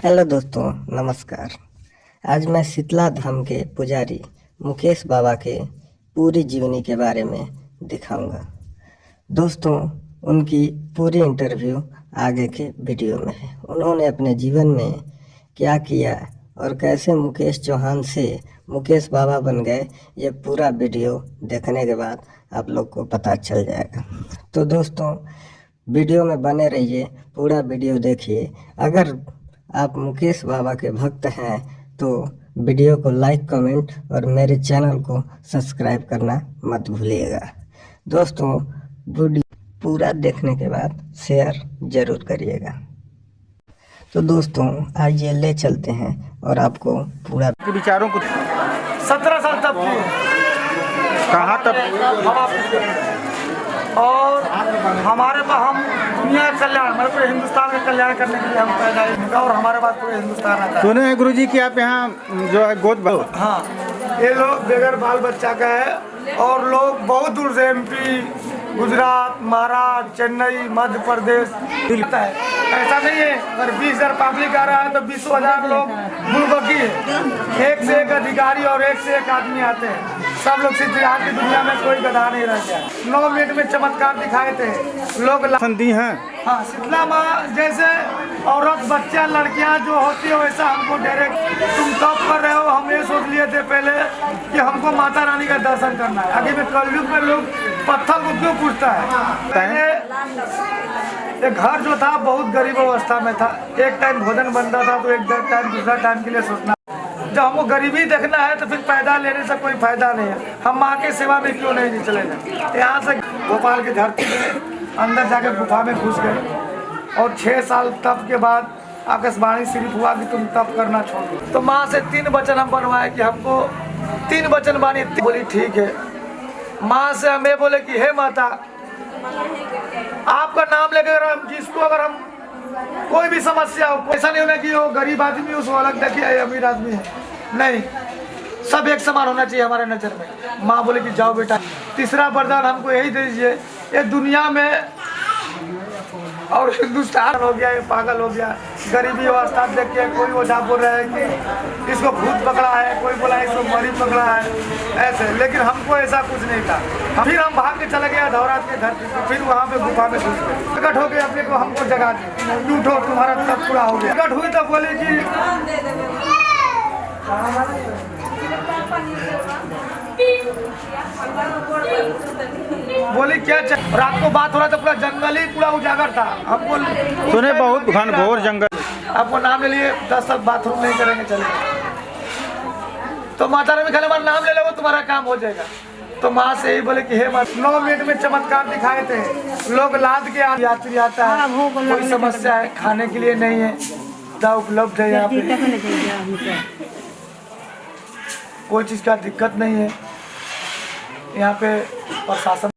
Hello दोस्तों, नमस्कार। आज मैं शीतला धाम के पुजारी मुकेश बाबा के पूरी जीवनी के बारे में दिखाऊंगा। दोस्तों, उनकी पूरी इंटरव्यू आगे के वीडियो में है। उन्होंने अपने जीवन में क्या किया और कैसे मुकेश चौहान से मुकेश बाबा बन गए, ये पूरा वीडियो देखने के बाद आप लोग को पता चल जाएगा। तो दोस्तों, वीडियो में बने रहिए, पूरा वीडियो देखिए। अगर आप मुकेश बाबा के भक्त हैं तो वीडियो को लाइक, कमेंट और मेरे चैनल को सब्सक्राइब करना मत भूलिएगा। दोस्तों, वीडियो पूरा देखने के बाद शेयर जरूर करिएगा। तो दोस्तों, आइए ले चलते हैं और आपको पूरा विचारों को 17 साल तब किए कहाँ तक और हम दुनिया का कल्याण, हमारे पूरे हिंदुस्तान का कल्याण करने के लिए हम पैदा हुए और हमारे पास पूरे हिंदुस्तान आता है। सुने हैं गुरुजी कि आप यहाँ जो है गोद बहुत। हाँ, ये लोग बगैर बाल बच्चा का है और लोग बहुत दूर से MP, गुजरात, महाराष्ट्र, चेन्नई, मध्य प्रदेश मिलता है। ऐसा नहीं है, अगर 20,000 पब्लिक आ रहा है तो 20,000 लोग बुड़बकी है। एक से एक अधिकारी और एक से एक आदमी आते हैं। सब लोग सिर्फ यहाँ की दुनिया में कोई गधा नहीं रह गया। 9 मिनट में चमत्कार दिखाए थे लोग। दी हैं। हाँ, शीतला माँ जैसे औरत, बच्चा, लड़कियाँ जो होती है वैसा हमको डायरेक्ट तुम तब कर रहे हो। हम ये सोच लिए थे पहले कि हमको माता रानी का दर्शन करना है। आगे में कलयुग में लोग पत्थर को क्यों पूछता है। पहले ये घर जो था बहुत गरीब अवस्था में था। एक टाइम भोजन बनता था तो एक टाइम दूसरा टाइम के लिए सोचना। जब हमको गरीबी देखना है तो फिर पैदा लेने से कोई फायदा नहीं है। हम माँ की सेवा में क्यों नहीं चले जाए। यहाँ से भोपाल की धरती में अंदर जाके गुफा में घुस गए और 6 साल तप के बाद आकाशवाणी सिर्फ हुआ कि तुम तप करना छोड़ दो। तो माँ से 3 वचन हम बनवाए कि हमको 3 वचन बानी। बोली ठीक है। माँ से हमें बोले कि हे माता, आपका नाम लेकर हम जिसको अगर हम कोई भी समस्या हो, ऐसा नहीं होना कि वो गरीब आदमी उसको अलग देखिए अमीर आदमी है, नहीं, सब एक समान होना चाहिए हमारे नजर में। माँ बोले कि जाओ बेटा। तीसरा वरदान हमको यही दे दीजिए, ये दुनिया में और हिंदुस्तान हो गया, ये पागल हो गया। गरीबी अवस्था देख के कोई ओझा बोल रहा है कि इसको भूत पकड़ा है, कोई बोला इसको मरी पकड़ा है, ऐसे। लेकिन हमको ऐसा कुछ नहीं था। फिर हम भाग के चले गए धौरात के धरती पे। फिर वहाँ पे गुफा में घुस गए। प्रकट हो गए अपने को, हमको जगा दी, उठो तुम्हारा तब पूरा हो गया। प्रकट हुई तो बोले कि बोली क्या रात को बात हो रहा था, पूरा जंगल ही पूरा उजागर था। हमको सुने बहुत घनघोर जंगल। आपको नाम ले लिए 10 साल बाथरूम नहीं करेंगे चले। तो माता रानी खाली हमारा नाम ले लो, तुम्हारा काम हो जाएगा। तो माँ से यही बोले कि हे माँ, 9 मिनट में चमत्कार दिखाए थे। लोग लाद के यात्री आता है, कोई समस्या है, खाने के लिए नहीं है, दवा उपलब्ध है यहाँ पे, कोई चीज़ का दिक्कत नहीं है। यहाँ पे प्रशासन